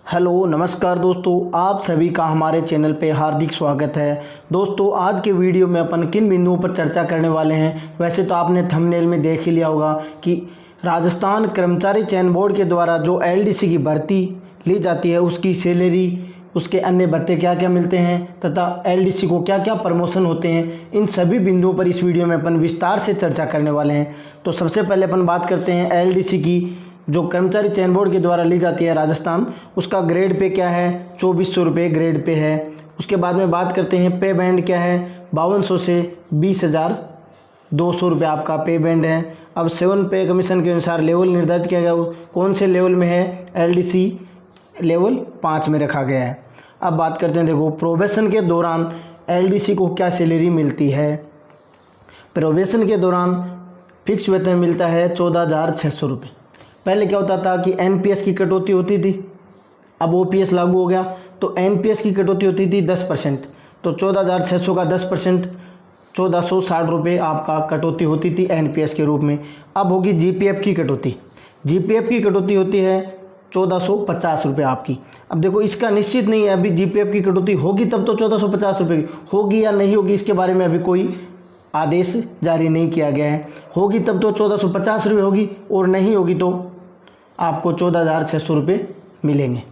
Hello नमस्कार दोस्तों, आप सभी का हमारे चैनल पे हार्दिक स्वागत है। दोस्तों, आज के वीडियो में अपन किन बिंदुओं पर चर्चा करने वाले हैं। वैसे तो आपने थंबनेल में देख ही लिया होगा कि राजस्थान कर्मचारी चयन बोर्ड के द्वारा जो एलडीसी की भर्ती ली जाती है उसकी सैलरी, उसके अन्य भत्ते क्या क्या मिलते हैं तथा एलडीसी को क्या क्या प्रमोशन होते हैं, इन सभी बिंदुओं पर इस वीडियो में अपन विस्तार से चर्चा करने वाले हैं। तो सबसे पहले अपन बात करते हैं एलडीसी की, जो कर्मचारी चयन बोर्ड के द्वारा ली जाती है राजस्थान, उसका ग्रेड पे क्या है, 2400 रुपये ग्रेड पे है। उसके बाद में बात करते हैं पे बैंड क्या है, 5200 से 20,200 रुपये आपका पे बैंड है। अब 7 पे कमीशन के अनुसार लेवल निर्धारित किया गया, कौन से लेवल में है, एलडीसी लेवल 5 में रखा गया है। अब बात करते हैं, देखो प्रोबेशन के दौरान एलडीसी को क्या सैलरी मिलती है। प्रोबेशन के दौरान फिक्स वेतन मिलता है 14,600 रुपये। पहले क्या होता था कि एनपीएस की कटौती होती थी, अब ओपीएस लागू हो गया तो एनपीएस की कटौती होती थी 10%, तो 14,600 का 10% 1,460 रुपये आपका कटौती होती थी एनपीएस के रूप में। अब होगी जीपीएफ की कटौती। जीपीएफ की कटौती होती है 1,450 रुपये आपकी। अब देखो इसका निश्चित नहीं है, अभी जीपीएफ की कटौती होगी तब तो 1,450 रुपये की होगी या नहीं होगी, इसके बारे में अभी कोई आदेश जारी नहीं किया गया है। होगी तब तो 1,450 रुपये होगी और नहीं होगी तो आपको 14,600 रुपये मिलेंगे।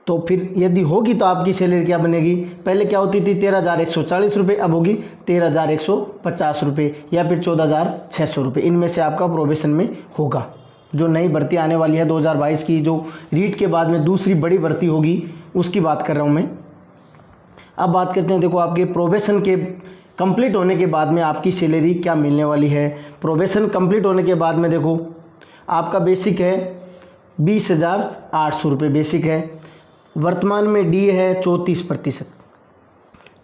तो फिर यदि होगी तो आपकी सैलरी क्या बनेगी, पहले क्या होती थी 13,140 रुपये, अब होगी 13,150 रुपये या फिर 14,600 रुपये। इनमें से आपका प्रोबेशन में होगा। जो नई भर्ती आने वाली है 2022 की, जो रीट के बाद में दूसरी बड़ी भर्ती होगी, उसकी बात कर रहा हूँ मैं। अब बात करते हैं, देखो आपके प्रोबेशन के कंप्लीट होने के बाद में आपकी सैलरी क्या मिलने वाली है। प्रोबेशन कंप्लीट होने के बाद में देखो आपका बेसिक है 20,800 रुपये बेसिक है। वर्तमान में डीए है 34%,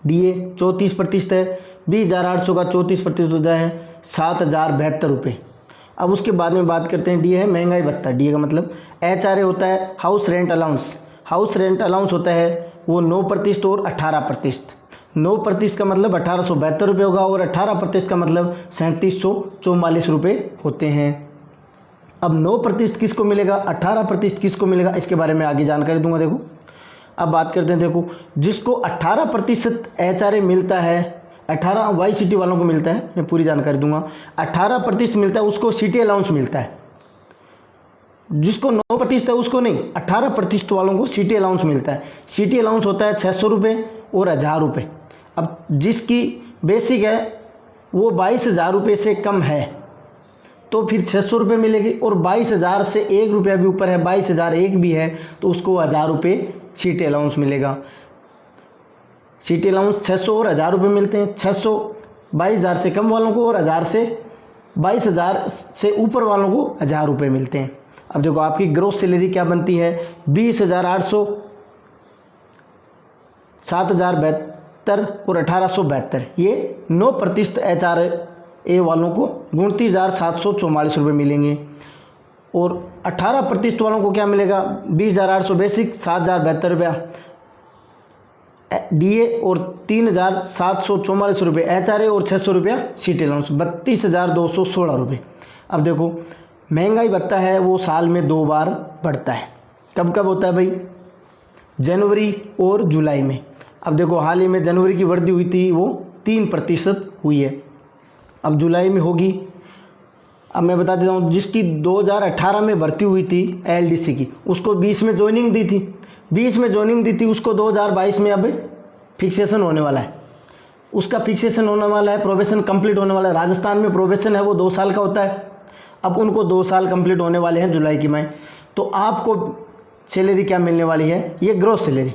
डीए 34% है। 20,800 का 34% होता है 7,072 रुपये। अब उसके बाद में बात करते हैं, डीए है महंगाई भत्ता। डीए का मतलब एचआरए होता है house rent allowance. House rent allowance होता है वो 9% और 18%। 9% का मतलब 1,872 रुपये होगा और 18% का मतलब 3,744 रुपये होते हैं। अब 9% किसको मिलेगा, 18% किसको मिलेगा, इसके बारे में आगे जानकारी दूंगा। देखो अब बात करते हैं, देखो जिसको 18% एचआरए मिलता है, 18 वाई सिटी वालों को मिलता है, मैं पूरी जानकारी दूंगा। 18% मिलता है उसको सिटी अलाउंस मिलता है। जिसको 9% है उसको नहीं, 18% वालों को सिटी अलाउंस मिलता है। सिटी अलाउंस होता है 600 रुपये और 1,000 रुपये। अब जिसकी बेसिक है वो 22,000 रुपये से कम है तो फिर 600 रुपये मिलेगी, और 22,000 से 1 रुपया भी ऊपर है, 22,001 भी है तो उसको 1,000 रुपये सिटी अलाउंस मिलेगा। सिटी अलाउंस 600 और 1,000 रुपये मिलते हैं। 600 22,000 से कम वालों को और 1,000 से 22,000 से ऊपर वालों को 1,000 रुपये मिलते हैं। अब देखो आपकी ग्रोस सैलरी क्या बनती है, 20,800, 7,072 और 1,872। ये 9% एचआरए वालों को 29,744 रुपये मिलेंगे। और 18% वालों को क्या मिलेगा, 20,800 बेसिक, 7,072 रुपया डीए और 3,744 रुपये एचआरए और 600 रुपया सिटी अलाउंस, 32,216 रुपये। अब देखो महंगाई भत्ता है वो साल में 2 बार बढ़ता है। कब कब होता है भाई, जनवरी और जुलाई में। अब देखो हाल ही में जनवरी की वृद्धि हुई थी वो 3% हुई है, अब जुलाई में होगी। अब मैं बता देता हूँ, जिसकी 2018 में भर्ती हुई थी एलडीसी की, उसको 20 में ज्वाइनिंग दी थी, 20 में ज्वाइनिंग दी थी, उसको 2022 में अब फिक्सेशन होने वाला है। उसका फिक्सेशन होने वाला है, प्रोबेशन कंप्लीट होने वाला है। राजस्थान में प्रोबेशन है वो 2 साल का होता है। अब उनको 2 साल कंप्लीट होने वाले हैं जुलाई की मई। तो आपको सैलरी क्या मिलने वाली है, ये ग्रोस सैलरी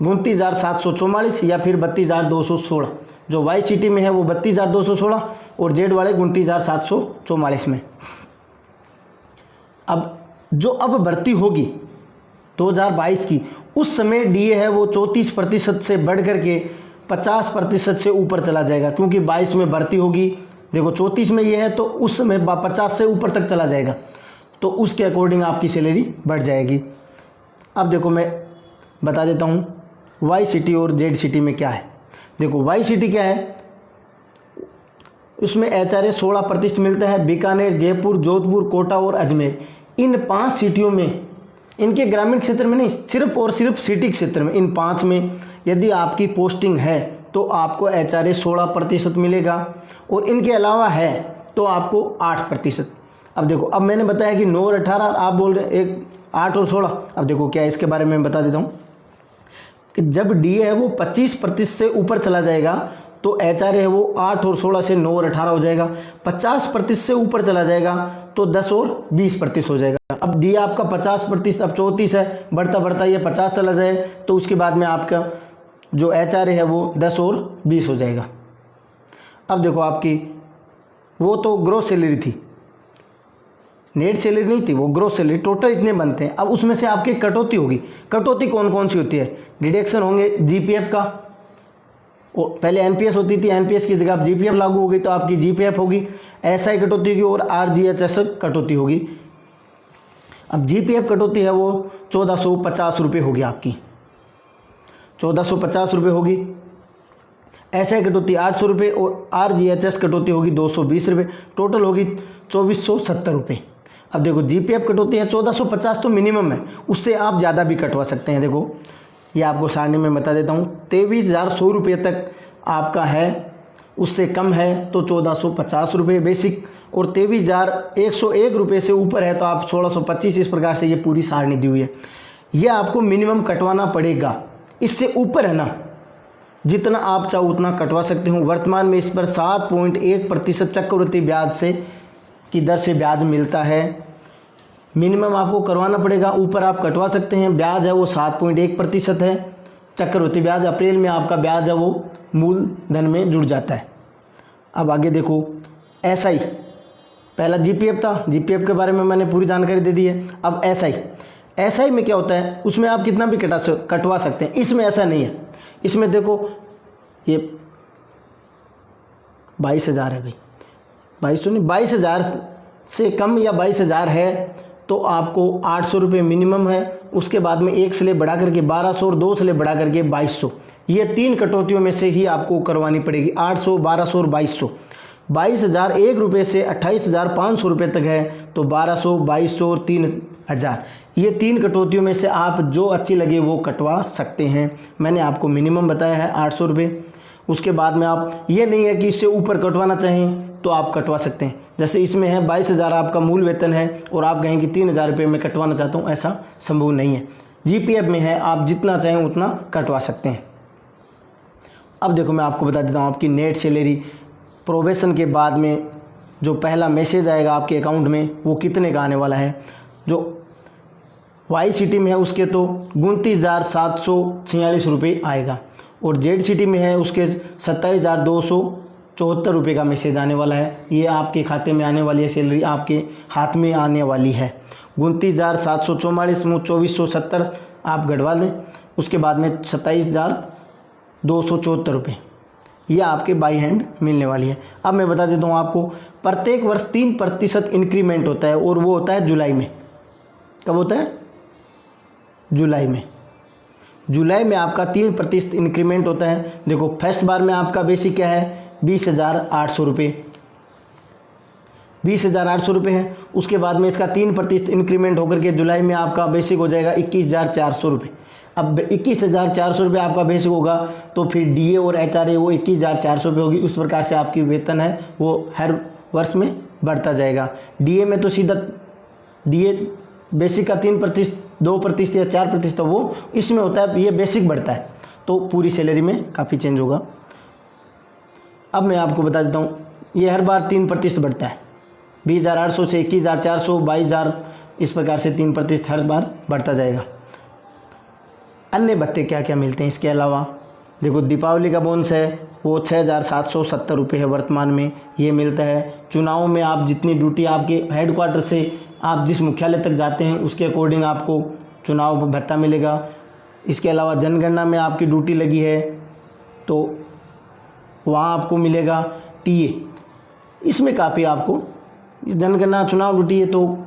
29,744 या फिर 32,216। जो वाई सिटी में है वो 32,216 और जेड वाले 29,744 में। अब जो अब भर्ती होगी 2022 की, उस समय डीए है वो 34% से बढ़ करके 50% से ऊपर चला जाएगा, क्योंकि 22 में भर्ती होगी। देखो 34 में ये है तो उस समय 50 से ऊपर तक चला जाएगा, तो उसके अकॉर्डिंग आपकी सैलरी बढ़ जाएगी। अब देखो मैं बता देता हूँ वाई सिटी और जेड सिटी में क्या है। देखो वाई सिटी क्या है, उसमें एचआरए 16% मिलता है। बीकानेर, जयपुर, जोधपुर, कोटा और अजमेर, इन 5 सिटियों में इनके ग्रामीण क्षेत्र में नहीं, सिर्फ और सिर्फ सिटी क्षेत्र में, इन 5 में यदि आपकी पोस्टिंग है तो आपको HRA 16% मिलेगा, और इनके अलावा है तो आपको 8%। अब देखो, अब मैंने बताया कि 9 और 18, आप बोल रहे हैं 8 और 16। अब देखो क्या है, इसके बारे में बता देता हूँ कि जब DA है वो 25% से ऊपर चला जाएगा तो HRA है वो 8 और 16 से 9 और 18 हो जाएगा। 50% से ऊपर चला जाएगा तो 10 और 20% हो जाएगा। अब DA आपका 50%, अब 34 है, बढ़ता बढ़ता ये 50 चला जाए तो उसके बाद में आपका जो HRA है वो 10 और 20 हो जाएगा। अब देखो आपकी वो तो ग्रोस सैलरी थी, नेट सैलरी नहीं थी, वो ग्रोस सैलरी, टोटल इतने बनते हैं। अब उसमें से आपकी कटौती होगी। कटौती कौन कौन सी होती है? डिडक्शन होंगे GPF का, पहले NPS होती थी, NPS की जगह अब GPF लागू हो गई तो आपकी GPF होगी, SI कटौती होगी और RGHS कटौती होगी। अब GPF कटौती है वो 1450 रुपये होगी आपकी, 1450 रुपये होगी। SI कटौती 800 रुपये और RGHS कटौती होगी 220 रुपये, टोटल होगी 2470 रुपये। अब देखो GPF कटौती है 1450 तो मिनिमम है, उससे आप ज़्यादा भी कटवा सकते हैं। देखो ये आपको सारणी में बता देता हूँ, 23,100 रुपये तक आपका है, उससे कम है तो 1450 रुपये बेसिक, और 23,101 रुपये से ऊपर है तो आप 1625। इस प्रकार से ये पूरी सारणी दी हुई है। ये आपको मिनिमम कटवाना पड़ेगा, इससे ऊपर है ना जितना आप चाहो उतना कटवा सकते हो। वर्तमान में इस पर 7.1% चक्रवृद्धि ब्याज से की दर से ब्याज मिलता है। मिनिमम आपको करवाना पड़ेगा, ऊपर आप कटवा सकते हैं। ब्याज है वो 7.1% है चक्रवृद्धि ब्याज। अप्रैल में आपका ब्याज है वो मूलधन में जुड़ जाता है। अब आगे देखो SI, पहला GPF था, GPF के बारे में मैंने पूरी जानकारी दे दी है। अब SI में क्या होता है, उसमें आप कितना भी कटवा सकते हैं, इसमें ऐसा नहीं है। इसमें देखो ये 22,000 है भाई, 22 तो नहीं, 22,000 से कम या 22,000 है तो आपको 800 रुपये मिनिमम है। उसके बाद में 1 स्लैब बढ़ा करके 1200 और 2 स्लैब बढ़ा करके 2200, ये 3 कटौतियों में से ही आपको करवानी पड़ेगी। 800, 1200 और 2200। 22,001 रुपये से 28,500 रुपये तक है तो 1200, 2200 और 3,000, ये 3 कटौतियों में से आप जो अच्छी लगे वो कटवा सकते हैं। मैंने आपको मिनिमम बताया है 800 रुपये। उसके बाद में आप, ये नहीं है कि इससे ऊपर कटवाना चाहें तो आप कटवा सकते हैं। जैसे इसमें है 22,000 आपका मूल वेतन है और आप कहें कि 3,000 रुपये में कटवाना चाहता हूँ, ऐसा संभव नहीं है। GPF में है आप जितना चाहें उतना कटवा सकते हैं। अब देखो मैं आपको बता देता हूँ आपकी नेट सैलरी प्रोबेशन के बाद में जो पहला मैसेज आएगा आपके अकाउंट में वो कितने का आने वाला है। जो YCT में है उसके तो 29,746 रुपये आएगा, और ZCT में है उसके 27,274 रुपये का मैसेज आने वाला है। ये आपके खाते में आने वाली है, सैलरी आपके हाथ में आने वाली है। 29,744 में 2470 आप गढ़वा लें, उसके बाद में 27,274 रुपये ये आपके बाई हैंड मिलने वाली है। अब मैं बता देता हूँ आपको, प्रत्येक वर्ष 3% इंक्रीमेंट होता है और वो होता है जुलाई में। कब होता है? जुलाई में। जुलाई में आपका 3% इंक्रीमेंट होता है। देखो फर्स्ट बार में आपका बेसिक क्या है, 20,800 रुपये, 20,800 रुपये है। उसके बाद में इसका 3% इंक्रीमेंट होकर के जुलाई में आपका बेसिक हो जाएगा 21,400 रुपये। अब 21,400 रुपये आपका बेसिक होगा तो फिर DA और HRA वो 21,400 रुपये होगी। उस प्रकार से आपकी वेतन है वो हर वर्ष में बढ़ता जाएगा। DA में तो सीधा DA बेसिक का 3%, 2% या 4% तो वो इसमें होता है, ये बेसिक बढ़ता है तो पूरी सैलरी में काफ़ी चेंज होगा। अब मैं आपको बता देता हूँ, ये हर बार 3% बढ़ता है। 20,800 से 21,400, 22,000, इस प्रकार से 3% हर बार बढ़ता जाएगा। अन्य भत्ते क्या क्या मिलते हैं इसके अलावा, देखो दीपावली का बोनस है वो 6,770 रुपये है वर्तमान में, ये मिलता है। चुनाव में आप जितनी ड्यूटी आपके हेडक्वार्टर से आप जिस मुख्यालय तक जाते हैं उसके अकॉर्डिंग आपको चुनाव भत्ता मिलेगा। इसके अलावा जनगणना में आपकी ड्यूटी लगी है तो वहाँ आपको मिलेगा TA। इसमें काफ़ी आपको, जनगणना चुनाव ड्यूटी है तो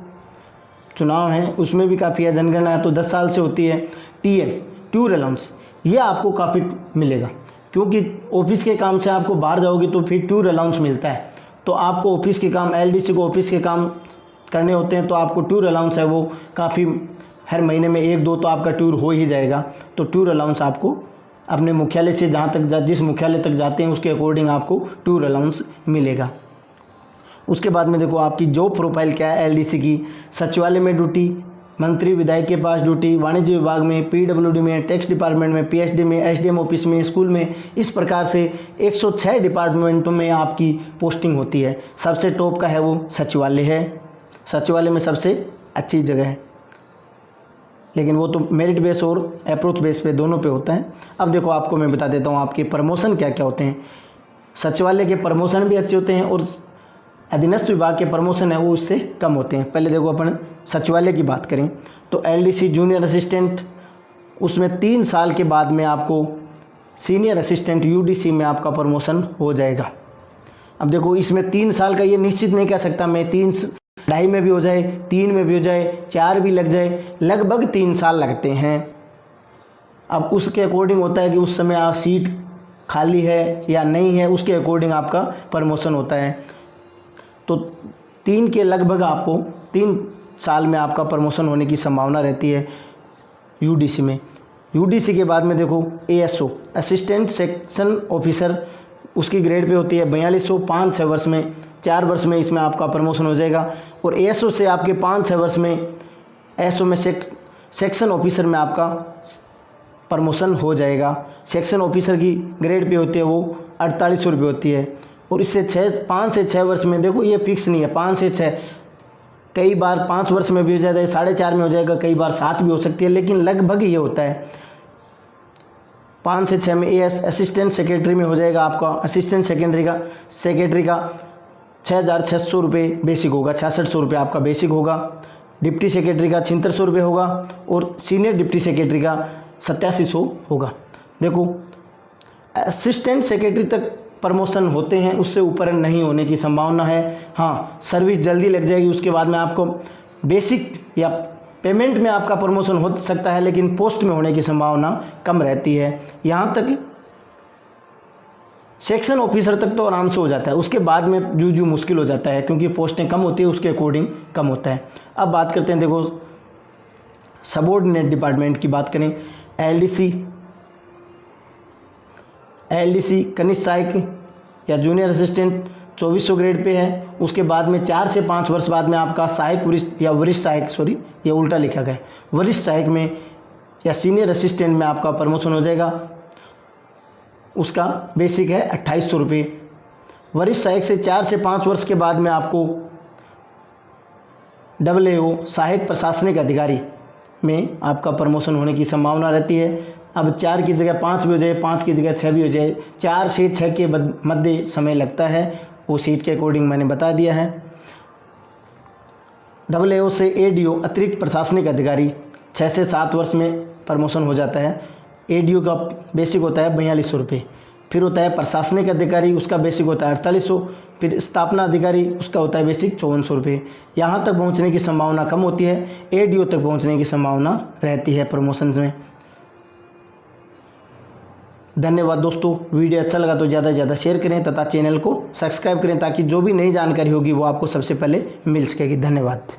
चुनाव है उसमें भी काफ़ी है, जनगणना है तो 10 साल से होती है। TM टूर अलाउंस ये आपको काफ़ी मिलेगा, क्योंकि ऑफिस के काम से आपको बाहर जाओगे तो फिर टूर अलाउंस मिलता है। तो आपको ऑफिस के काम, LDC को ऑफिस के काम करने होते हैं तो आपको टूर अलाउंस है वो काफ़ी हर महीने में 1-2 तो आपका टूर हो ही जाएगा। तो टूर अलाउंस आपको अपने मुख्यालय से जहाँ तक जिस मुख्यालय तक जाते हैं उसके अकॉर्डिंग आपको टूर अलाउंस मिलेगा। उसके बाद में देखो आपकी जॉब प्रोफाइल क्या है एलडीसी की। सचिवालय में ड्यूटी, मंत्री विधायक के पास ड्यूटी, वाणिज्य विभाग में, पीडब्ल्यूडी में, टैक्स डिपार्टमेंट में, पीएचडी में, एसडीएम ऑफिस में, स्कूल में, इस प्रकार से 106 डिपार्टमेंटों में आपकी पोस्टिंग होती है। सबसे टॉप का है वो सचिवालय है। सचिवालय में सबसे अच्छी जगह है, लेकिन वो तो मेरिट बेस और अप्रोच बेस पे दोनों पे होता है। अब देखो आपको मैं बता देता हूँ आपके प्रमोशन क्या क्या होते हैं। सचिवालय के प्रमोशन भी अच्छे होते हैं और अधीनस्थ विभाग के प्रमोशन है वो उससे कम होते हैं। पहले देखो अपन सचिवालय की बात करें तो एलडीसी जूनियर असिस्टेंट, उसमें 3 साल के बाद में आपको सीनियर असिस्टेंट यूडीसी में आपका प्रमोशन हो जाएगा। अब देखो इसमें 3 साल का ये निश्चित नहीं कह सकता मैं 3.5 में भी हो जाए, 3 में भी हो जाए, 4 भी लग जाए, लगभग 3 साल लगते हैं। अब उसके अकॉर्डिंग होता है कि उस समय आप सीट खाली है या नहीं है, उसके अकॉर्डिंग आपका प्रमोशन होता है। तो 3 के लगभग आपको 3 साल में आपका प्रमोशन होने की संभावना रहती है यूडीसी में। यूडीसी के बाद में देखो एएसओ असिस्टेंट सेक्शन ऑफिसर, उसकी ग्रेड पे होती है 4200, 5-6 वर्ष में, 4 वर्ष में इसमें आपका प्रमोशन हो जाएगा। और एएसओ से आपके 5-6 वर्ष में एएसओ में सेक्शन ऑफिसर में आपका प्रमोशन हो जाएगा। सेक्शन ऑफिसर की ग्रेड पे होती है वो 4800 रुपये होती है। और इससे 5 से 6 वर्ष में देखो ये फिक्स नहीं है, 5 से 6, कई बार 5 वर्ष में भी हो जाता है, 4.5 में हो जाएगा, कई बार 7 भी हो सकती है, लेकिन लगभग ये होता है 5 से 6 में। एएस असिस्टेंट सेक्रेटरी में हो जाएगा आपका, असिस्टेंट सेक्रेटरी का 6,600 रुपये बेसिक होगा, 6,600 रुपये आपका बेसिक होगा। डिप्टी सेक्रेटरी का 7,600 रुपये होगा और सीनियर डिप्टी सेक्रेटरी का 8700 होगा। देखो असिस्टेंट सेक्रेटरी तक प्रमोशन होते हैं, उससे ऊपर नहीं होने की संभावना है। हाँ, सर्विस जल्दी लग जाएगी, उसके बाद में आपको बेसिक या पेमेंट में आपका प्रमोशन हो सकता है, लेकिन पोस्ट में होने की संभावना कम रहती है। यहाँ तक सेक्शन ऑफिसर तक तो आराम से हो जाता है, उसके बाद में जो मुश्किल हो जाता है, क्योंकि पोस्टें कम होती है, उसके अकॉर्डिंग कम होता है। अब बात करते हैं, देखो सबऑर्डिनेट डिपार्टमेंट की बात करें। एलडीसी कनिष्ठ सहायक या जूनियर असिस्टेंट 2400 ग्रेड पे है। उसके बाद में 4 से 5 वर्ष बाद में आपका सहायक वरिष्ठ या वरिष्ठ सहायक, सॉरी ये उल्टा लिखा गया, वरिष्ठ सहायक में या सीनियर असिस्टेंट में आपका प्रमोशन हो जाएगा। उसका बेसिक है 2800 रुपये। वरिष्ठ सहायक से 4 से 5 वर्ष के बाद में आपको AAO सहायक प्रशासनिक अधिकारी में आपका प्रमोशन होने की संभावना रहती है। अब 4 की जगह 5 भी हो जाए, 5 की जगह 6 भी हो जाए, 4 से 6 के मध्य समय लगता है, वो सीट के अकॉर्डिंग मैंने बता दिया है। AAO से ADO अतिरिक्त प्रशासनिक अधिकारी 6 से 7 वर्ष में प्रमोशन हो जाता है। ADO का बेसिक होता है 4200 रुपये। फिर होता है प्रशासनिक अधिकारी, उसका बेसिक होता है 4800। फिर स्थापना अधिकारी, उसका होता है बेसिक 5400 रुपये। यहाँ तक पहुँचने की संभावना कम होती है, ADO तक पहुँचने की संभावना रहती है प्रमोशन में। धन्यवाद दोस्तों, वीडियो अच्छा लगा तो ज़्यादा से ज़्यादा शेयर करें तथा चैनल को सब्सक्राइब करें, ताकि जो भी नई जानकारी होगी वो आपको सबसे पहले मिल सकेगी। धन्यवाद।